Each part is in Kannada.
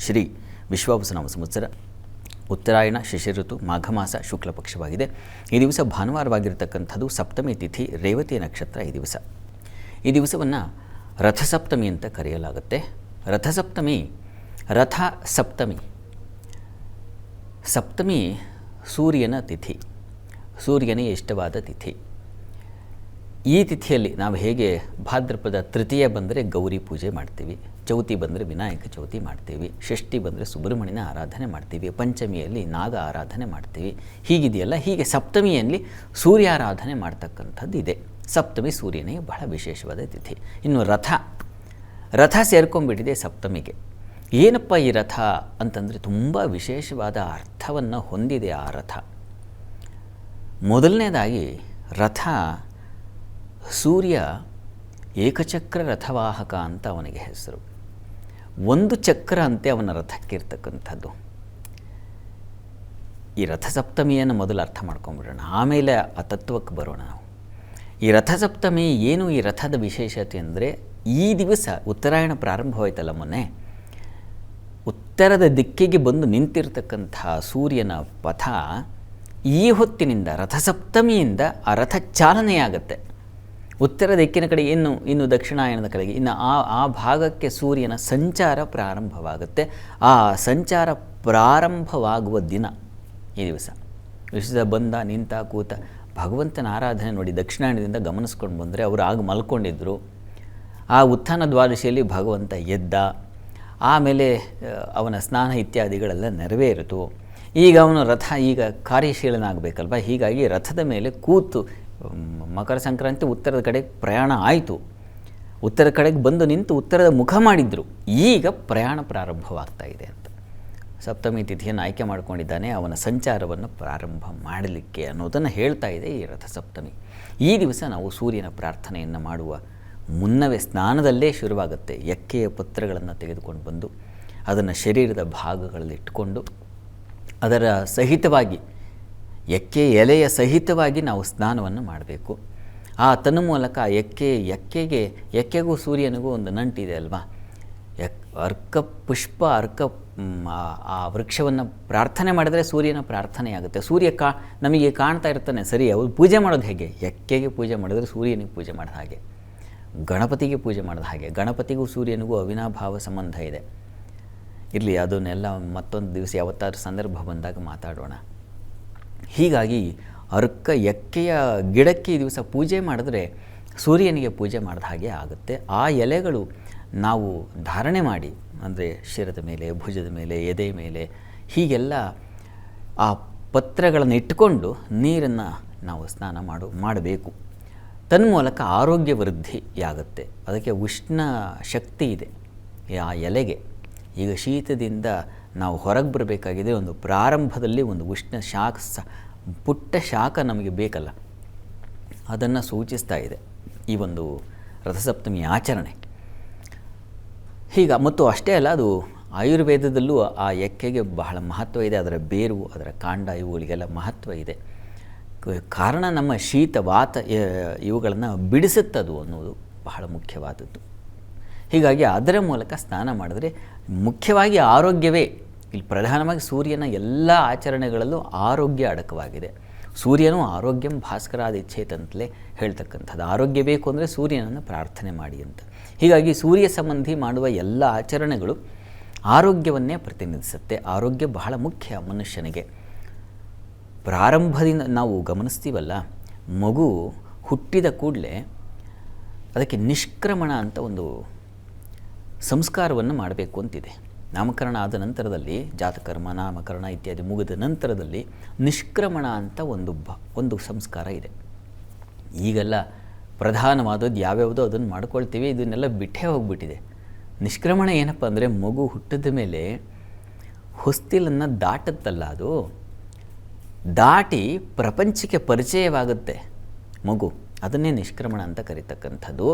ಶ್ರೀ ವಿಶ್ವಾವಸುನಾಮ ಸಂವತ್ಸರ ಉತ್ತರಾಯಣ ಶಿಶಿಋತು ಮಾಘ ಮಾಸ ಶುಕ್ಲ ಪಕ್ಷವಾಗಿದೆ. ಈ ದಿವಸ ಭಾನುವಾರವಾಗಿರ್ತಕ್ಕಂಥದ್ದು, ಸಪ್ತಮಿ ತಿಥಿ, ರೇವತಿ ನಕ್ಷತ್ರ. ಈ ದಿವಸವನ್ನು ರಥಸಪ್ತಮಿ ಅಂತ ಕರೆಯಲಾಗುತ್ತೆ. ರಥ ಸಪ್ತಮಿ. ಸಪ್ತಮಿ ಸೂರ್ಯನ ತಿಥಿ, ಸೂರ್ಯನೇ ಇಷ್ಟವಾದ ತಿಥಿ. ಈ ತಿಥಿಯಲ್ಲಿ ನಾವು ಹೇಗೆ ಭಾದ್ರಪದ ತೃತೀಯ ಬಂದರೆ ಗೌರಿ ಪೂಜೆ ಮಾಡ್ತೀವಿ, ಚೌತಿ ಬಂದರೆ ವಿನಾಯಕ ಚೌತಿ ಮಾಡ್ತೀವಿ, ಷಷ್ಠಿ ಬಂದರೆ ಸುಬ್ರಹ್ಮಣ್ಯನ ಆರಾಧನೆ ಮಾಡ್ತೀವಿ, ಪಂಚಮಿಯಲ್ಲಿ ನಾಗ ಆರಾಧನೆ ಮಾಡ್ತೀವಿ, ಹೀಗಿದೆಯಲ್ಲ, ಹೀಗೆ ಸಪ್ತಮಿಯಲ್ಲಿ ಸೂರ್ಯಾರಾಧನೆ ಮಾಡ್ತಕ್ಕಂಥದ್ದು ಇದೆ. ಸಪ್ತಮಿ ಸೂರ್ಯನೇ ಬಹಳ ವಿಶೇಷವಾದ ತಿಥಿ. ಇನ್ನು ರಥ ಸೇರ್ಕೊಂಡ್ಬಿಟ್ಟಿದೆ ಸಪ್ತಮಿಗೆ. ಏನಪ್ಪ ಈ ರಥ ಅಂತಂದರೆ ತುಂಬ ವಿಶೇಷವಾದ ಅರ್ಥವನ್ನು ಹೊಂದಿದೆ ಆ ರಥ. ಮೊದಲನೇದಾಗಿ ರಥ, ಸೂರ್ಯ ಏಕಚಕ್ರ ರಥವಾಹಕ ಅಂತ ಅವನಿಗೆ ಹೆಸರು. ಒಂದು ಚಕ್ರ ಅಂತೆ ಅವನ ರಥಕ್ಕಿರ್ತಕ್ಕಂಥದ್ದು. ಈ ರಥಸಪ್ತಮಿಯನ್ನು ಮೊದಲು ಅರ್ಥ ಮಾಡ್ಕೊಂಡ್ಬಿಡೋಣ, ಆಮೇಲೆ ಆ ತತ್ವಕ್ಕೆ ಬರೋಣ ನಾವು. ಈ ರಥಸಪ್ತಮಿ ಏನು, ಈ ರಥದ ವಿಶೇಷತೆ ಅಂದರೆ, ಈ ದಿವಸ ಉತ್ತರಾಯಣ ಪ್ರಾರಂಭವಾಯ್ತಲ್ಲ ಮೊನ್ನೆ, ಉತ್ತರದ ದಿಕ್ಕಿಗೆ ಬಂದು ನಿಂತಿರ್ತಕ್ಕಂಥ ಸೂರ್ಯನ ಪಥ ಈ ಹೊತ್ತಿನಿಂದ ರಥಸಪ್ತಮಿಯಿಂದ ಆ ರಥ ಚಾಲನೆಯಾಗತ್ತೆ. ಉತ್ತರ ದಿಕ್ಕಿನ ಕಡೆ ಇನ್ನು ದಕ್ಷಿಣಾಯನದ ಕಡೆಗೆ ಆ ಭಾಗಕ್ಕೆ ಸೂರ್ಯನ ಸಂಚಾರ ಪ್ರಾರಂಭವಾಗುತ್ತೆ. ಆ ಸಂಚಾರ ಪ್ರಾರಂಭವಾಗುವ ದಿನ ಈ ದಿವಸ. ವಿಶ್ವದ ಬಂದ ನಿಂತ ಕೂತ ಭಗವಂತನ ಆರಾಧನೆ ನೋಡಿ ದಕ್ಷಿಣಾಯನದಿಂದ ಗಮನಿಸ್ಕೊಂಡು ಬಂದರೆ, ಅವರು ಆಗ ಮಲ್ಕೊಂಡಿದ್ದರು. ಆ ಉತ್ಥಾನ ದ್ವಾದಶಿಯಲ್ಲಿ ಭಗವಂತ ಎದ್ದ, ಆಮೇಲೆ ಅವನ ಸ್ನಾನ ಇತ್ಯಾದಿಗಳೆಲ್ಲ ನೆರವೇರಿತು. ಈಗ ಅವನು ರಥ ಈಗ ಕಾರ್ಯಶೀಲನಾಗಬೇಕಲ್ವ, ಹೀಗಾಗಿ ರಥದ ಮೇಲೆ ಕೂತು ಮಕರ ಸಂಕ್ರಾಂತಿ ಉತ್ತರದ ಕಡೆಗೆ ಪ್ರಯಾಣ ಆಯಿತು. ಉತ್ತರ ಕಡೆಗೆ ಬಂದು ನಿಂತು ಉತ್ತರದ ಮುಖ ಮಾಡಿದ್ರು. ಈಗ ಪ್ರಯಾಣ ಪ್ರಾರಂಭವಾಗ್ತಾ ಇದೆ ಅಂತ ಸಪ್ತಮಿ ತಿಥಿಯನ್ನು ಆಯ್ಕೆ ಮಾಡಿಕೊಂಡಿದ್ದಾನೆ, ಅವನ ಸಂಚಾರವನ್ನು ಪ್ರಾರಂಭ ಮಾಡಲಿಕ್ಕೆ ಅನ್ನೋದನ್ನು ಹೇಳ್ತಾ ಇದೆ ಈ ರಥಸಪ್ತಮಿ. ಈ ದಿವಸ ನಾವು ಸೂರ್ಯನ ಪ್ರಾರ್ಥನೆಯನ್ನು ಮಾಡುವ ಮುನ್ನವೇ ಸ್ನಾನದಲ್ಲೇ ಶುರುವಾಗುತ್ತೆ. ಎಕ್ಕೆಯ ಪತ್ರಗಳನ್ನು ತೆಗೆದುಕೊಂಡು ಬಂದು ಅದನ್ನು ಶರೀರದ ಭಾಗಗಳಲ್ಲಿ ಇಟ್ಟುಕೊಂಡು ಅದರ ಸಹಿತವಾಗಿ, ಎಕ್ಕೆ ಎಲೆಯ ಸಹಿತವಾಗಿ ನಾವು ಸ್ನಾನವನ್ನು ಮಾಡಬೇಕು. ಆ ತನ್ಮೂಲಕ ಎಕ್ಕೆಗೂ ಸೂರ್ಯನಿಗೂ ಒಂದು ನಂಟಿದೆ ಅಲ್ವಾ. ಅರ್ಕ ಪುಷ್ಪ ಆ ವೃಕ್ಷವನ್ನು ಪ್ರಾರ್ಥನೆ ಮಾಡಿದರೆ ಸೂರ್ಯನ ಪ್ರಾರ್ಥನೆಯಾಗುತ್ತೆ. ಸೂರ್ಯ ನಮಗೆ ಕಾಣ್ತಾ ಇರ್ತಾನೆ, ಸರಿ, ಅವ್ರು ಪೂಜೆ ಮಾಡೋದು ಹೇಗೆ? ಎಕ್ಕೆಗೆ ಪೂಜೆ ಮಾಡಿದ್ರೆ ಸೂರ್ಯನಿಗೆ ಪೂಜೆ ಮಾಡಿದ ಹಾಗೆ, ಗಣಪತಿಗೆ ಪೂಜೆ ಮಾಡಿದ ಹಾಗೆ. ಗಣಪತಿಗೂ ಸೂರ್ಯನಿಗೂ ಅವಿನಾಭಾವ ಸಂಬಂಧ ಇದೆ. ಇರಲಿ, ಅದನ್ನೆಲ್ಲ ಮತ್ತೊಂದು ದಿವಸ ಯಾವತ್ತಾದ್ರೂ ಸಂದರ್ಭ ಬಂದಾಗ ಮಾತಾಡೋಣ. ಹೀಗಾಗಿ ಎಕ್ಕೆಯ ಗಿಡಕ್ಕೆ ಈ ದಿವಸ ಪೂಜೆ ಮಾಡಿದ್ರೆ ಸೂರ್ಯನಿಗೆ ಪೂಜೆ ಮಾಡಿದ ಹಾಗೆ ಆಗುತ್ತೆ. ಆ ಎಲೆಗಳು ನಾವು ಧಾರಣೆ ಮಾಡಿ, ಅಂದರೆ ಶಿರದ ಮೇಲೆ, ಭುಜದ ಮೇಲೆ, ಎದೆ ಮೇಲೆ, ಹೀಗೆಲ್ಲ ಆ ಪತ್ರಗಳನ್ನು ಇಟ್ಟುಕೊಂಡು ನೀರನ್ನು ನಾವು ಸ್ನಾನ ಮಾಡಬೇಕು. ತನ್ಮೂಲಕ ಆರೋಗ್ಯ ವೃದ್ಧಿಯಾಗುತ್ತೆ. ಅದಕ್ಕೆ ಉಷ್ಣ ಶಕ್ತಿ ಇದೆ ಆ ಎಲೆಗೆ. ಈಗ ಶೀತದಿಂದ ನಾವು ಹೊರಗೆ ಬರಬೇಕಾಗಿದೆ, ಒಂದು ಪ್ರಾರಂಭದಲ್ಲಿ ಒಂದು ಉಷ್ಣ ಪುಟ್ಟ ಶಾಖ ನಮಗೆ ಬೇಕಲ್ಲ, ಅದನ್ನು ಸೂಚಿಸ್ತಾ ಇದೆ ಈ ಒಂದು ರಥಸಪ್ತಮಿ ಆಚರಣೆ. ಮತ್ತು ಅಷ್ಟೇ ಅಲ್ಲ, ಅದು ಆಯುರ್ವೇದದಲ್ಲೂ ಆ ಎಕ್ಕೆಗೆ ಬಹಳ ಮಹತ್ವ ಇದೆ. ಅದರ ಬೇರು, ಅದರ ಕಾಂಡ, ಇವುಗಳಿಗೆಲ್ಲ ಮಹತ್ವ ಇದೆ. ಕಾರಣ ನಮ್ಮ ಶೀತ, ವಾತ ಇವುಗಳನ್ನು ಬಿಡಿಸುತ್ತದು ಅನ್ನೋದು ಬಹಳ ಮುಖ್ಯವಾದದ್ದು. ಹೀಗಾಗಿ ಅದರ ಮೂಲಕ ಸ್ನಾನ ಮಾಡಿದ್ರೆ ಮುಖ್ಯವಾಗಿ ಆರೋಗ್ಯವೇ ಇಲ್ಲಿ ಪ್ರಧಾನವಾಗಿ. ಸೂರ್ಯನ ಎಲ್ಲ ಆಚರಣೆಗಳಲ್ಲೂ ಆರೋಗ್ಯ ಅಡಕವಾಗಿದೆ. ಸೂರ್ಯನೂ ಆರೋಗ್ಯಂ ಭಾಸ್ಕರಾದಿಚ್ಛೇತ್ ಅಂತಲೇ ಹೇಳ್ತಕ್ಕಂಥದ್ದು. ಆರೋಗ್ಯ ಬೇಕು ಅಂದರೆ ಸೂರ್ಯನನ್ನು ಪ್ರಾರ್ಥನೆ ಮಾಡಿ ಅಂತ. ಹೀಗಾಗಿ ಸೂರ್ಯ ಸಂಬಂಧಿ ಮಾಡುವ ಎಲ್ಲ ಆಚರಣೆಗಳು ಆರೋಗ್ಯವನ್ನೇ ಪ್ರತಿನಿಧಿಸುತ್ತೆ. ಆರೋಗ್ಯ ಬಹಳ ಮುಖ್ಯ ಮನುಷ್ಯನಿಗೆ. ಪ್ರಾರಂಭದಿಂದ ನಾವು ಗಮನಿಸ್ತೀವಲ್ಲ, ಮಗು ಹುಟ್ಟಿದ ಕೂಡಲೇ ಅದಕ್ಕೆ ನಿಷ್ಕ್ರಮಣ ಅಂತ ಒಂದು ಸಂಸ್ಕಾರವನ್ನು ಮಾಡಬೇಕು ಅಂತಿದೆ. ನಾಮಕರಣ ಆದ ನಂತರದಲ್ಲಿ, ಜಾತಕರ್ಮ, ನಾಮಕರಣ ಇತ್ಯಾದಿ ಮುಗಿದ ನಂತರದಲ್ಲಿ ನಿಷ್ಕ್ರಮಣ ಅಂತ ಒಂದು ಸಂಸ್ಕಾರ ಇದೆ. ಈಗೆಲ್ಲ ಪ್ರಧಾನವಾದದ್ದು ಯಾವ್ಯಾವುದೋ ಅದನ್ನು ಮಾಡ್ಕೊಳ್ತೀವಿ, ಇದನ್ನೆಲ್ಲ ಬಿಟ್ಟೇ ಹೋಗ್ಬಿಟ್ಟಿದೆ. ನಿಷ್ಕ್ರಮಣ ಏನಪ್ಪ ಅಂದರೆ, ಮಗು ಹುಟ್ಟಿದ ಮೇಲೆ ಹೊಸ್ತಿಲನ್ನು ದಾಟುತ್ತಲ್ಲ, ಅದು ದಾಟಿ ಪ್ರಪಂಚಕ್ಕೆ ಪರಿಚಯವಾಗುತ್ತೆ ಮಗು. ಅದನ್ನೇ ನಿಷ್ಕ್ರಮಣ ಅಂತ ಕರೀತಕ್ಕಂಥದ್ದು.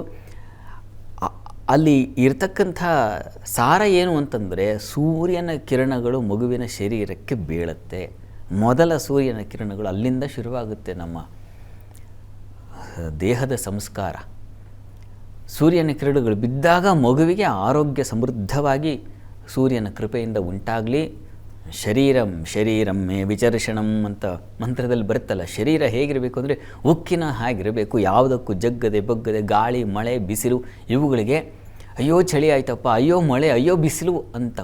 ಅಲ್ಲಿ ಇರ್ತಕ್ಕಂಥ ಸಾರ ಏನು ಅಂತಂದರೆ, ಸೂರ್ಯನ ಕಿರಣಗಳು ಮಗುವಿನ ಶರೀರಕ್ಕೆ ಬೀಳುತ್ತೆ. ಮೊದಲ ಸೂರ್ಯನ ಕಿರಣಗಳು ಅಲ್ಲಿಂದ ಶುರುವಾಗುತ್ತೆ ನಮ್ಮ ದೇಹದ ಸಂಸ್ಕಾರ. ಸೂರ್ಯನ ಕಿರಣಗಳು ಬಿದ್ದಾಗ ಮಗುವಿಗೆ ಆರೋಗ್ಯ ಸಮೃದ್ಧವಾಗಿ ಸೂರ್ಯನ ಕೃಪೆಯಿಂದ ಉಂಟಾಗಲಿ. ಶರೀರಂ ಮೇ ವಿಚರ್ಷಣಂ ಅಂತ ಮಂತ್ರದಲ್ಲಿ ಬರುತ್ತಲ್ಲ, ಶರೀರ ಹೇಗಿರಬೇಕು ಅಂದರೆ ಉಕ್ಕಿನ ಹಾಗಿರಬೇಕು, ಯಾವುದಕ್ಕೂ ಜಗ್ಗದೆ ಬಗ್ಗದೆ, ಗಾಳಿ ಮಳೆ ಬಿಸಿಲು ಇವುಗಳಿಗೆ ಅಯ್ಯೋ ಚಳಿ ಆಯ್ತಪ್ಪ, ಅಯ್ಯೋ ಮಳೆ, ಅಯ್ಯೋ ಬಿಸಿಲು ಅಂತ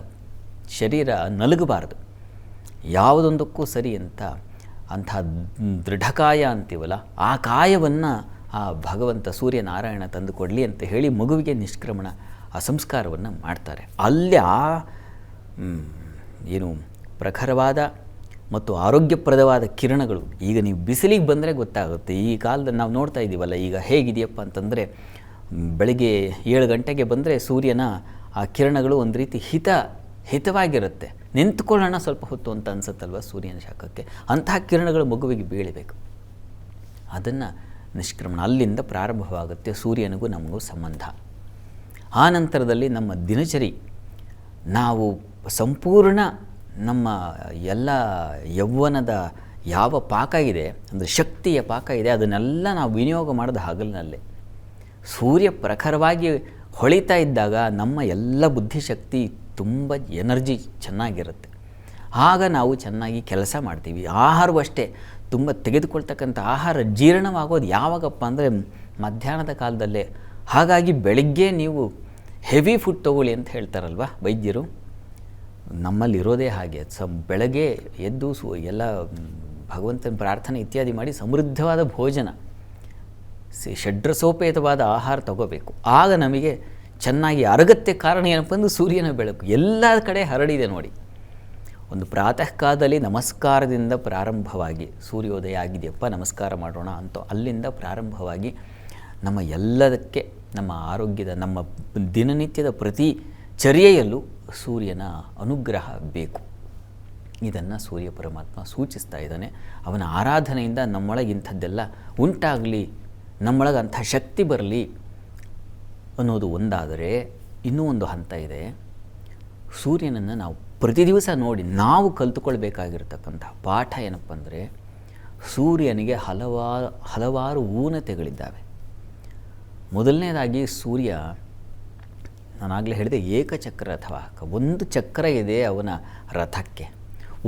ಶರೀರ ನಲಗಬಾರ್ದು, ಯಾವುದೊಂದಕ್ಕೂ ಸರಿ ಅಂತ ಅಂಥ ದೃಢಕಾಯ ಅಂತೀವಲ್ಲ, ಆ ಕಾಯವನ್ನು ಆ ಭಗವಂತ ಸೂರ್ಯನಾರಾಯಣ ತಂದು ಕೊಡಲಿ ಅಂತ ಹೇಳಿ ಮಗುವಿಗೆ ನಿಷ್ಕ್ರಮಣ ಆ ಸಂಸ್ಕಾರವನ್ನು ಮಾಡ್ತಾರೆ. ಅಲ್ಲಿ ಏನು ಪ್ರಖರವಾದ ಮತ್ತು ಆರೋಗ್ಯಪ್ರದವಾದ ಕಿರಣಗಳು. ಈಗ ನೀವು ಬಿಸಿಲಿಗೆ ಬಂದರೆ ಗೊತ್ತಾಗುತ್ತೆ. ಈ ಕಾಲದಲ್ಲಿ ನಾವು ನೋಡ್ತಾ ಇದ್ದೀವಲ್ಲ, ಈಗ ಹೇಗಿದೆಯಪ್ಪ ಅಂತಂದರೆ ಬೆಳಗ್ಗೆ 7 ಗಂಟೆಗೆ ಬಂದರೆ ಸೂರ್ಯನ ಆ ಕಿರಣಗಳು ಒಂದು ರೀತಿ ಹಿತವಾಗಿರುತ್ತೆ. ನಿಂತ್ಕೊಳ್ಳೋಣ ಸ್ವಲ್ಪ ಹೊತ್ತು ಅಂತ ಅನಿಸುತ್ತಲ್ವ ಸೂರ್ಯನ ಶಾಖಕ್ಕೆ. ಅಂತಹ ಕಿರಣಗಳು ಮಗುವಿಗೆ ಬೀಳಬೇಕು. ಅದನ್ನು ನಿಷ್ಕ್ರಮಣ ಅಲ್ಲಿಂದ ಪ್ರಾರಂಭವಾಗುತ್ತೆ. ಸೂರ್ಯನಿಗೂ ನಮಗೂ ಸಂಬಂಧ. ಆ ನಂತರದಲ್ಲಿ ನಮ್ಮ ದಿನಚರಿ, ನಾವು ಸಂಪೂರ್ಣ ನಮ್ಮ ಎಲ್ಲ ಯೌವನದ ಯಾವ ಪಾಕ ಇದೆ ಅಂದರೆ ಶಕ್ತಿಯ ಪಾಕ ಇದೆ, ಅದನ್ನೆಲ್ಲ ನಾವು ವಿನಿಯೋಗ ಮಾಡೋದು ಹಗಲಿನಲ್ಲೇ. ಸೂರ್ಯ ಪ್ರಖರವಾಗಿ ಹೊಳಿತಾ ಇದ್ದಾಗ ನಮ್ಮ ಎಲ್ಲ ಬುದ್ಧಿಶಕ್ತಿ ತುಂಬ ಎನರ್ಜಿ ಚೆನ್ನಾಗಿರುತ್ತೆ. ಆಗ ನಾವು ಚೆನ್ನಾಗಿ ಕೆಲಸ ಮಾಡ್ತೀವಿ. ಆಹಾರವೂ ಅಷ್ಟೇ, ತುಂಬ ತೆಗೆದುಕೊಳ್ತಕ್ಕಂಥ ಆಹಾರ ಜೀರ್ಣವಾಗೋದು ಯಾವಾಗಪ್ಪ ಅಂದರೆ ಮಧ್ಯಾಹ್ನದ ಕಾಲದಲ್ಲೇ. ಹಾಗಾಗಿ ಬೆಳಗ್ಗೆ ನೀವು ಹೆವಿ ಫುಡ್ ತೊಗೊಳ್ಳಿ ಅಂತ ಹೇಳ್ತಾರಲ್ವ ವೈದ್ಯರು. ನಮ್ಮಲ್ಲಿರೋದೇ ಹಾಗೆ. ಬೆಳಗ್ಗೆ ಎದ್ದು ಎಲ್ಲ ಭಗವಂತನ ಪ್ರಾರ್ಥನೆ ಇತ್ಯಾದಿ ಮಾಡಿ ಸಮೃದ್ಧವಾದ ಭೋಜನ, ಷಡ್ರಸೋಪೇತವಾದ ಆಹಾರ ತಗೋಬೇಕು. ಆಗ ನಮಗೆ ಚೆನ್ನಾಗಿ ಅರಗತ್ತೆ. ಕಾರಣ ಏನಪ್ಪ ಅಂದರೆ ಸೂರ್ಯನ ಬೆಳಕು ಎಲ್ಲ ಕಡೆ ಹರಡಿದೆ ನೋಡಿ. ಒಂದು ಪ್ರಾತಃ ಕಾಲದಲ್ಲಿ ನಮಸ್ಕಾರದಿಂದ ಪ್ರಾರಂಭವಾಗಿ, ಸೂರ್ಯೋದಯ ಆಗಿದೆಯಪ್ಪ ನಮಸ್ಕಾರ ಮಾಡೋಣ ಅಂತ ಅಲ್ಲಿಂದ ಪ್ರಾರಂಭವಾಗಿ ನಮ್ಮ ಎಲ್ಲದಕ್ಕೆ, ನಮ್ಮ ಆರೋಗ್ಯದ, ನಮ್ಮ ದಿನನಿತ್ಯದ ಪ್ರತಿ ಚರ್ಯೆಯಲ್ಲೂ ಸೂರ್ಯನ ಅನುಗ್ರಹ ಬೇಕು. ಇದನ್ನು ಸೂರ್ಯ ಪರಮಾತ್ಮ ಸೂಚಿಸ್ತಾ ಇದ್ದಾನೆ. ಅವನ ಆರಾಧನೆಯಿಂದ ನಮ್ಮೊಳಗೆ ಇಂಥದ್ದೆಲ್ಲ ಉಂಟಾಗಲಿ, ನಮ್ಮೊಳಗೆ ಅಂಥ ಶಕ್ತಿ ಬರಲಿ ಅನ್ನೋದು ಒಂದಾದರೆ, ಇನ್ನೂ ಒಂದು ಹಂತ ಇದೆ. ಸೂರ್ಯನನ್ನು ನಾವು ಪ್ರತಿ ದಿವಸ ನೋಡಿ ನಾವು ಕಲಿತುಕೊಳ್ಬೇಕಾಗಿರ್ತಕ್ಕಂಥ ಪಾಠ ಏನಪ್ಪ ಅಂದರೆ, ಸೂರ್ಯನಿಗೆ ಹಲವಾರು ಊನತೆಗಳಿದ್ದಾವೆ. ಮೊದಲನೇದಾಗಿ ಸೂರ್ಯ, ನಾನಾಗಲೇ ಹೇಳಿದೆ, ಏಕಚಕ್ರ ರಥವಾಹಕ. ಒಂದು ಚಕ್ರ ಇದೆ ಅವನ ರಥಕ್ಕೆ.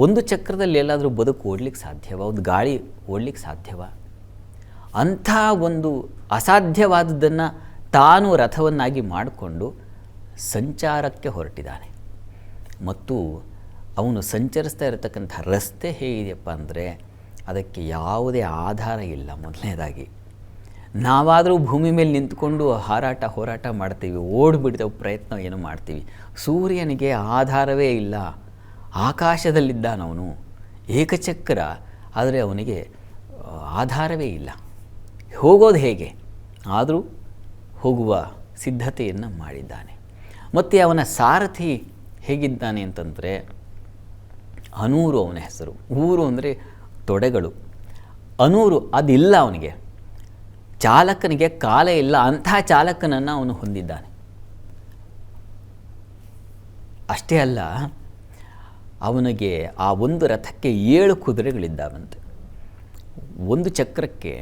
ಒಂದು ಚಕ್ರದಲ್ಲಿ ಎಲ್ಲಾದರೂ ಬದುಕು ಓಡಲಿಕ್ಕೆ ಸಾಧ್ಯವ? ಒಂದು ಗಾಳಿ ಓಡಲಿಕ್ಕೆ ಸಾಧ್ಯವ? ಅಂಥ ಒಂದು ಅಸಾಧ್ಯವಾದದ್ದನ್ನು ತಾನು ರಥವನ್ನಾಗಿ ಮಾಡಿಕೊಂಡು ಸಂಚಾರಕ್ಕೆ ಹೊರಟಿದ್ದಾನೆ. ಮತ್ತು ಅವನು ಸಂಚರಿಸ್ತಾ ಇರತಕ್ಕಂಥ ರಸ್ತೆ ಹೇಗಿದೆಯಪ್ಪ ಅಂದರೆ ಅದಕ್ಕೆ ಯಾವುದೇ ಆಧಾರ ಇಲ್ಲ. ಮೊದಲನೇದಾಗಿ ನಾವಾದರೂ ಭೂಮಿ ಮೇಲೆ ನಿಂತ್ಕೊಂಡು ಹೋರಾಟ ಮಾಡ್ತೀವಿ, ಓಡಿಬಿಡ್ತೇವೆ, ಪ್ರಯತ್ನ ಏನು ಮಾಡ್ತೀವಿ. ಸೂರ್ಯನಿಗೆ ಆಧಾರವೇ ಇಲ್ಲ. ಆಕಾಶದಲ್ಲಿದ್ದಾನವನು, ಏಕಚಕ್ರ, ಆದರೆ ಅವನಿಗೆ ಆಧಾರವೇ ಇಲ್ಲ. ಹೋಗೋದು ಹೇಗೆ? ಆದರೂ ಹೋಗುವ ಸಿದ್ಧತೆಯನ್ನು ಮಾಡಿದ್ದಾನೆ. ಮತ್ತು ಅವನ ಸಾರಥಿ ಹೇಗಿದ್ದಾನೆ ಅಂತಂದರೆ, ಅನೂರು ಅವನ ಹೆಸರು. ಊರು ಅಂದರೆ ತೊಡೆಗಳು. ಅನೂರು ಅದಿಲ್ಲ ಅವನಿಗೆ. ಚಾಲಕನಿಗೆ ಕಾಲ ಇಲ್ಲ. ಅಂಥ ಚಾಲಕನನ್ನು ಅವನು ಹೊಂದಿದ್ದಾನೆ. ಅಷ್ಟೇ ಅಲ್ಲ, ಅವನಿಗೆ ಆ ಒಂದು ರಥಕ್ಕೆ 7 ಕುದುರೆಗಳಿದ್ದಾವಂತೆ. ಒಂದು ಚಕ್ರಕ್ಕೆ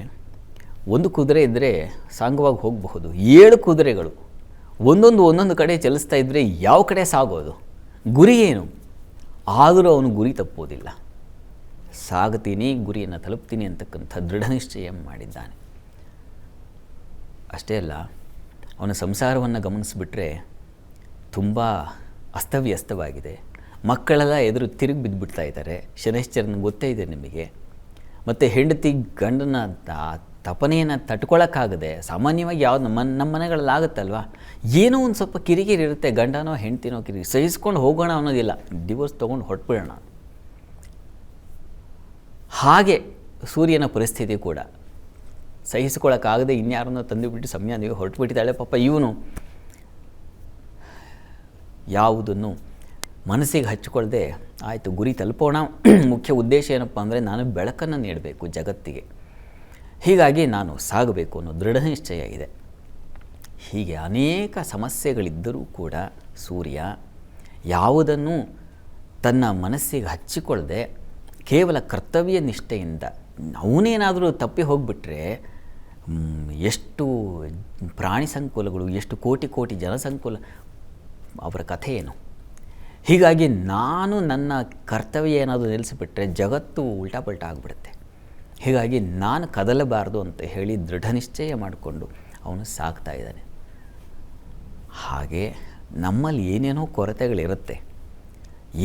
ಒಂದು ಕುದುರೆ ಇದ್ದರೆ ಸಾಂಗವಾಗಿ ಹೋಗಬಹುದು. 7 ಕುದುರೆಗಳು ಒಂದೊಂದು ಕಡೆ ಚಲಿಸ್ತಾ ಇದ್ದರೆ ಯಾವ ಕಡೆ ಸಾಗೋದು? ಗುರಿ ಏನು? ಆದರೂ ಅವನು ಗುರಿ ತಪ್ಪೋದಿಲ್ಲ. ಸಾಗ್ತೀನಿ, ಗುರಿಯನ್ನು ತಲುಪ್ತೀನಿ ಅಂತಕ್ಕಂಥ ದೃಢ ನಿಶ್ಚಯ ಮಾಡಿದ್ದಾನೆ. ಅಷ್ಟೇ ಅಲ್ಲ, ಅವನ ಸಂಸಾರವನ್ನು ಗಮನಿಸಿಬಿಟ್ರೆ ತುಂಬ ಅಸ್ತವ್ಯಸ್ತವಾಗಿದೆ. ಮಕ್ಕಳೆಲ್ಲ ಎದುರು ತಿರುಗಿ ಬಿದ್ದುಬಿಡ್ತಾ ಇದ್ದಾರೆ. ಶನೈಶ್ಚರನ ಗೊತ್ತೇ ಇದೆ ನಿಮಗೆ. ಮತ್ತು ಹೆಂಡತಿ ಗಂಡನ ತಪನೆಯನ್ನು ತಟ್ಕೊಳ್ಳೋಕ್ಕಾಗದೆ, ಸಾಮಾನ್ಯವಾಗಿ ಯಾವ್ದು ನಮ್ಮ ಮನೆಗಳಲ್ಲಿ ಆಗುತ್ತಲ್ವ, ಏನೋ ಒಂದು ಸ್ವಲ್ಪ ಕಿರಿಕಿರಿ ಇರುತ್ತೆ. ಗಂಡನೋ ಹೆಂಡ್ತಿನೋ ಕಿರಿಕಿರಿ ಸಹಿಸ್ಕೊಂಡು ಹೋಗೋಣ ಅನ್ನೋದಿಲ್ಲ, ಡಿವೋರ್ಸ್ ತೊಗೊಂಡು ಹೊರಟ್ಬಿಡೋಣ. ಹಾಗೆ ಸೂರ್ಯನ ಪರಿಸ್ಥಿತಿ ಕೂಡ ಸಹಿಸ್ಕೊಳ್ಳೋಕ್ಕಾಗದೆ ಇನ್ಯಾರನ್ನೋ ತಂದುಬಿಟ್ಟು ಸಮಯ ನೀವು ಹೊರಟುಬಿಟ್ಟಿದ್ದಾಳೆ. ಪಾಪ ಇವನು ಯಾವುದನ್ನು ಮನಸ್ಸಿಗೆ ಹಚ್ಚಿಕೊಳ್ಳದೆ, ಆಯಿತು ಗುರಿ ತಲುಪೋಣ, ಮುಖ್ಯ ಉದ್ದೇಶ ಏನಪ್ಪ ಅಂದರೆ ನಾನು ಬೆಳಕನ್ನು ನೀಡಬೇಕು ಜಗತ್ತಿಗೆ, ಹೀಗಾಗಿ ನಾನು ಸಾಗಬೇಕು ಅನ್ನೋ ದೃಢ ನಿಶ್ಚಯ ಇದೆ. ಹೀಗೆ ಅನೇಕ ಸಮಸ್ಯೆಗಳಿದ್ದರೂ ಕೂಡ ಸೂರ್ಯ ಯಾವುದನ್ನು ತನ್ನ ಮನಸ್ಸಿಗೆ ಹಚ್ಚಿಕೊಳ್ಳದೆ ಕೇವಲ ಕರ್ತವ್ಯ ನಿಷ್ಠೆಯಿಂದ, ಅವನೇನಾದರೂ ತಪ್ಪಿ ಹೋಗಿಬಿಟ್ರೆ ಎಷ್ಟು ಪ್ರಾಣಿ ಸಂಕುಲಗಳು, ಎಷ್ಟು ಕೋಟಿ ಜನಸಂಕುಲ, ಅವರ ಕಥೆ ಏನು? ಹೀಗಾಗಿ ನಾನು ನನ್ನ ಕರ್ತವ್ಯ ಏನಾದರೂ ನಿಲ್ಲಿಸಿಬಿಟ್ರೆ ಜಗತ್ತು ಉಲ್ಟಾಪಲ್ಟ ಆಗಿಬಿಡುತ್ತೆ. ಹೀಗಾಗಿ ನಾನು ಕದಲಬಾರ್ದು ಅಂತ ಹೇಳಿ ದೃಢ ನಿಶ್ಚಯ ಮಾಡಿಕೊಂಡು ಅವನು ಸಾಕ್ತಾ ಇದ್ದಾನೆ. ಹಾಗೆ ನಮ್ಮಲ್ಲಿ ಏನೇನೋ ಕೊರತೆಗಳಿರುತ್ತೆ,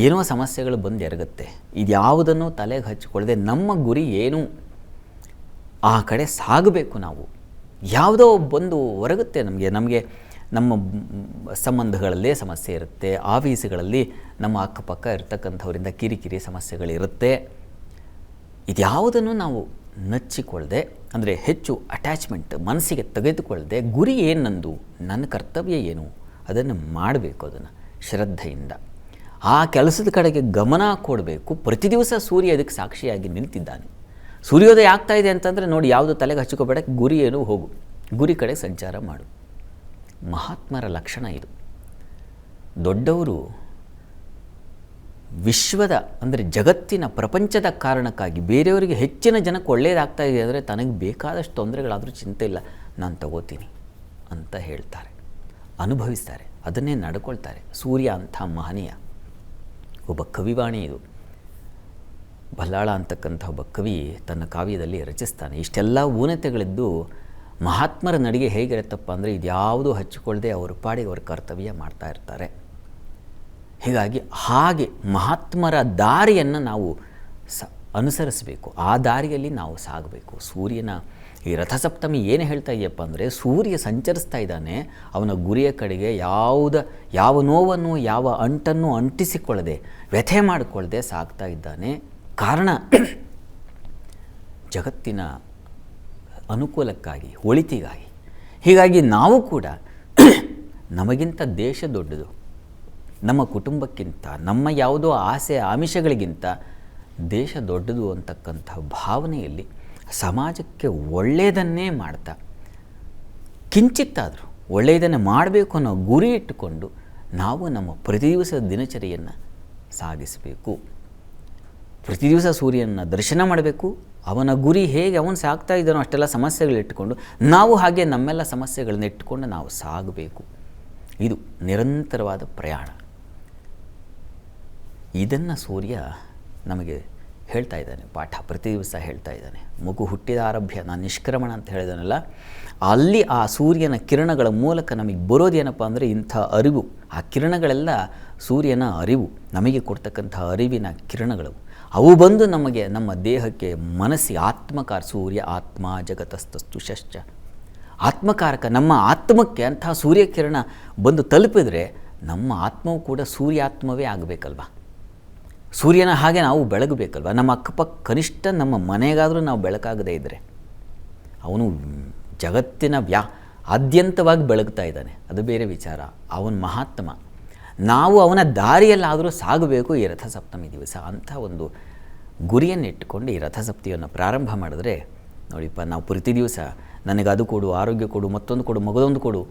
ಏನೋ ಸಮಸ್ಯೆಗಳು ಬಂದು ಎರಗುತ್ತೆ. ಇದ್ಯಾವುದನ್ನು ತಲೆಗೆ ಹಚ್ಚಿಕೊಳ್ಳದೆ ನಮ್ಮ ಗುರಿ ಏನು ಆ ಕಡೆ ಸಾಗಬೇಕು. ನಾವು ಯಾವುದೋ ಬಂದು ಹೊರಗುತ್ತೆ ನಮಗೆ ನಮ್ಮ ಸಂಬಂಧಗಳಲ್ಲೇ ಸಮಸ್ಯೆ ಇರುತ್ತೆ, ಆಫೀಸುಗಳಲ್ಲಿ ನಮ್ಮ ಅಕ್ಕಪಕ್ಕ ಇರ್ತಕ್ಕಂಥವರಿಂದ ಕಿರಿಕಿರಿ ಸಮಸ್ಯೆಗಳಿರುತ್ತೆ. ಇದ್ಯಾವುದನ್ನು ನಾವು ನಚ್ಚಿಕೊಳ್ಳದೆ, ಅಂದರೆ ಹೆಚ್ಚು ಅಟ್ಯಾಚ್ಮೆಂಟ್ ಮನಸ್ಸಿಗೆ ತೆಗೆದುಕೊಳ್ಳದೆ, ಗುರಿ ಏನು ನಂದು, ನನ್ನ ಕರ್ತವ್ಯ ಏನು ಅದನ್ನು ಮಾಡಬೇಕು. ಅದನ್ನು ಶ್ರದ್ಧೆಯಿಂದ ಆ ಕೆಲಸದ ಕಡೆಗೆ ಗಮನ ಕೊಡಬೇಕು. ಪ್ರತಿ ದಿವಸ ಸೂರ್ಯ ಅದಕ್ಕೆ ಸಾಕ್ಷಿಯಾಗಿ ನಿಂತಿದ್ದಾನೆ. ಸೂರ್ಯೋದಯ ಆಗ್ತಾ ಇದೆ ಅಂತಂದರೆ ನೋಡಿ, ಯಾವುದು ತಲೆಗೆ ಹಚ್ಚಿಕೋಬೇಡ, ಗುರಿ ಏನು ಹೋಗು, ಗುರಿ ಕಡೆ ಸಂಚಾರ ಮಾಡು. ಮಹಾತ್ಮರ ಲಕ್ಷಣ ಇದು. ದೊಡ್ಡವರು ವಿಶ್ವದ ಅಂದರೆ ಜಗತ್ತಿನ ಪ್ರಪಂಚದ ಕಾರಣಕ್ಕಾಗಿ ಬೇರೆಯವರಿಗೆ ಹೆಚ್ಚಿನ ಜನಕ್ಕೆ ಒಳ್ಳೆಯದಾಗ್ತಾ ಇದೆ ಅಂದರೆ ತನಗೆ ಬೇಕಾದಷ್ಟು ತೊಂದರೆಗಳಾದರೂ ಚಿಂತೆ ಇಲ್ಲ, ನಾನು ತಗೋತೀನಿ ಅಂತ ಹೇಳ್ತಾರೆ, ಅನುಭವಿಸ್ತಾರೆ, ಅದನ್ನೇ ನಡ್ಕೊಳ್ತಾರೆ. ಸೂರ್ಯ ಅಂಥ ಮಹನೀಯ. ಒಬ್ಬ ಕವಿವಾಣಿ ಇದು. ಬಲ್ಲಾಳ ಅಂತಕ್ಕಂಥ ಒಬ್ಬ ಕವಿ ತನ್ನ ಕಾವ್ಯದಲ್ಲಿ ರಚಿಸ್ತಾನೆ. ಇಷ್ಟೆಲ್ಲ ಊನತೆಗಳಿದ್ದು ಮಹಾತ್ಮರ ನಡಿಗೆ ಹೇಗಿರುತ್ತಪ್ಪ ಅಂದರೆ ಇದ್ಯಾವುದೂ ಹಚ್ಚಿಕೊಳ್ಳದೆ ಅವ್ರ ಪಾಡಿಗೆ ಅವ್ರ ಕರ್ತವ್ಯ ಮಾಡ್ತಾ ಇರ್ತಾರೆ. ಹೀಗಾಗಿ ಹಾಗೆ ಮಹಾತ್ಮರ ದಾರಿಯನ್ನು ನಾವು ಅನುಸರಿಸಬೇಕು, ಆ ದಾರಿಯಲ್ಲಿ ನಾವು ಸಾಗಬೇಕು. ಸೂರ್ಯನ ಈ ರಥಸಪ್ತಮಿ ಏನು ಹೇಳ್ತಾ ಇದೆಯಪ್ಪ ಅಂದರೆ, ಸೂರ್ಯ ಸಂಚರಿಸ್ತಾ ಇದ್ದಾನೆ, ಅವನ ಗುರಿಯ ಕಡೆಗೆ ಯಾವ ನೋವನ್ನು ಯಾವ ಅಂಟನ್ನು ಅಂಟಿಸಿಕೊಳ್ಳದೆ ವ್ಯಥೆ ಮಾಡಿಕೊಳ್ಳದೆ ಸಾಗ್ತಾ ಇದ್ದಾನೆ. ಕಾರಣ ಜಗತ್ತಿನ ಅನುಕೂಲಕ್ಕಾಗಿ, ಒಳಿತಿಗಾಗಿ. ಹೀಗಾಗಿ ನಾವು ಕೂಡ ನಮಗಿಂತ ದೇಶ ದೊಡ್ಡದು, ನಮ್ಮ ಕುಟುಂಬಕ್ಕಿಂತ, ನಮ್ಮ ಯಾವುದೋ ಆಸೆ ಆಮಿಷಗಳಿಗಿಂತ ದೇಶ ದೊಡ್ಡದು ಅಂತಕ್ಕಂಥ ಭಾವನೆಯಲ್ಲಿ ಸಮಾಜಕ್ಕೆ ಒಳ್ಳೆಯದನ್ನೇ ಮಾಡ್ತಾ, ಕಿಂಚಿತ್ತಾದರೂ ಒಳ್ಳೆಯದನ್ನು ಮಾಡಬೇಕು ಅನ್ನೋ ಗುರಿ ಇಟ್ಟುಕೊಂಡು ನಾವು ನಮ್ಮ ಪ್ರತಿ ದಿವಸದ ದಿನಚರಿಯನ್ನು ಸಾಗಿಸಬೇಕು. ಪ್ರತಿ ದಿವಸ ಸೂರ್ಯನ ದರ್ಶನ ಮಾಡಬೇಕು. ಅವನ ಗುರಿ ಹೇಗೆ ಅವನು ಸಾಗ್ತಾ ಇದ್ದಾನೋ ಅಷ್ಟೆಲ್ಲ ಸಮಸ್ಯೆಗಳಿಟ್ಟುಕೊಂಡು ನಾವು ಹಾಗೆ ನಮ್ಮೆಲ್ಲ ಸಮಸ್ಯೆಗಳನ್ನ ಇಟ್ಟುಕೊಂಡು ನಾವು ಸಾಗಬೇಕು. ಇದು ನಿರಂತರವಾದ ಪ್ರಯಾಣ. ಇದನ್ನು ಸೂರ್ಯ ನಮಗೆ ಹೇಳ್ತಾ ಇದ್ದಾನೆ, ಪಾಠ ಪ್ರತಿ ದಿವಸ ಹೇಳ್ತಾ ಇದ್ದಾನೆ. ಮಗು ಹುಟ್ಟಿದ ಆರಭ್ಯ ನಾನು ನಿಷ್ಕ್ರಮಣ ಅಂತ ಹೇಳಿದಾನಲ್ಲ, ಅಲ್ಲಿ ಆ ಸೂರ್ಯನ ಕಿರಣಗಳ ಮೂಲಕ ನಮಗೆ ಬರೋದೇನಪ್ಪ ಅಂದರೆ ಇಂಥ ಅರಿವು. ಆ ಕಿರಣಗಳೆಲ್ಲ ಸೂರ್ಯನ ಅರಿವು, ನಮಗೆ ಕೊಡ್ತಕ್ಕಂಥ ಅರಿವಿನ ಕಿರಣಗಳು. ಅವು ಬಂದು ನಮಗೆ ನಮ್ಮ ದೇಹಕ್ಕೆ, ಮನಸ್ಸಿಗೆ ಆತ್ಮಕಾರ. ಸೂರ್ಯ ಆತ್ಮ ಜಗತಸ್ತಸ್ತು ಶಶ್ಚ, ಆತ್ಮಕಾರಕ. ನಮ್ಮ ಆತ್ಮಕ್ಕೆ ಅಂಥ ಸೂರ್ಯಕಿರಣ ಬಂದು ತಲುಪಿದರೆ ನಮ್ಮ ಆತ್ಮವು ಕೂಡ ಸೂರ್ಯಾತ್ಮವೇ ಆಗಬೇಕಲ್ವ. ಸೂರ್ಯನ ಹಾಗೆ ನಾವು ಬೆಳಗಬೇಕಲ್ವ. ನಮ್ಮ ಅಕ್ಕಪಕ್ಕ ಕನಿಷ್ಠ ನಮ್ಮ ಮನೆಗಾದರೂ ನಾವು ಬೆಳಕಾಗದೇ ಇದ್ದರೆ, ಅವನು ಜಗತ್ತಿನ ಆದ್ಯಂತವಾಗಿ ಬೆಳಗ್ತಾ ಇದ್ದಾನೆ, ಅದು ಬೇರೆ ವಿಚಾರ. ಅವನ ಮಹಾತ್ಮ. ನಾವು ಅವನ ದಾರಿಯಲ್ಲಾದರೂ ಸಾಗಬೇಕು ಈ ರಥಸಪ್ತಮಿ ದಿವಸ. ಅಂಥ ಒಂದು ಗುರಿಯನ್ನು ಇಟ್ಟುಕೊಂಡು ಈ ರಥಸಪ್ತಿಯನ್ನು ಪ್ರಾರಂಭ ಮಾಡಿದ್ರೆ ನೋಡಿಪ್ಪ, ನಾವು ಪ್ರತಿ ದಿವಸ ನನಗೆ ಅದು ಕೊಡು, ಆರೋಗ್ಯ ಕೊಡು, ಮತ್ತೊಂದು ಕೊಡು, ಮಗದೊಂದು ಕೊಡು,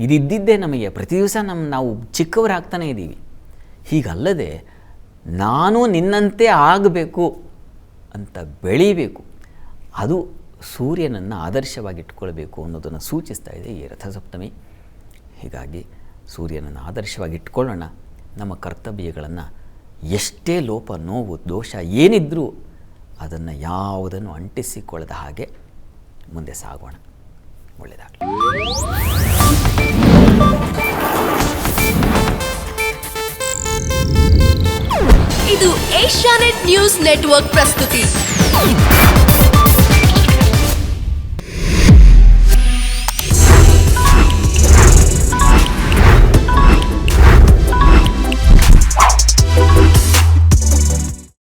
ಇದಿದ್ದಿದ್ದೇ ನಮಗೆ. ಪ್ರತಿ ದಿವಸ ನಾವು ಚಿಕ್ಕವರಾಗ್ತಾನೇ ಇದ್ದೀವಿ. ಹೀಗಲ್ಲದೆ ನಾನು ನಿನ್ನಂತೆ ಆಗಬೇಕು ಅಂತ ಬೆಳೀಬೇಕು, ಅದು ಸೂರ್ಯನನ್ನು ಆದರ್ಶವಾಗಿ ಇಟ್ಕೊಳ್ಬೇಕು ಅನ್ನೋದನ್ನು ಸೂಚಿಸ್ತಾ ಇದೆ ಈ ರಥಸಪ್ತಮಿ. ಹೀಗಾಗಿ ಸೂರ್ಯನನ್ನು ಆದರ್ಶವಾಗಿ ಇಟ್ಕೊಳ್ಳೋಣ. ನಮ್ಮ ಕರ್ತವ್ಯಗಳನ್ನು ಎಷ್ಟೇ ಲೋಪ, ನೋವು, ದೋಷ ಏನಿದ್ರೂ ಅದನ್ನು ಯಾವುದನ್ನು ಅಂಟಿಸಿಕೊಳ್ಳದ ಹಾಗೆ ಮುಂದೆ ಸಾಗೋಣ. ಒಳ್ಳೆಯದಾಗಲಿ. ಇದು ಏಷ್ಯಾನೆಟ್ ನ್ಯೂಸ್ ನೆಟ್ವರ್ಕ್ ಪ್ರಸ್ತುತಿ.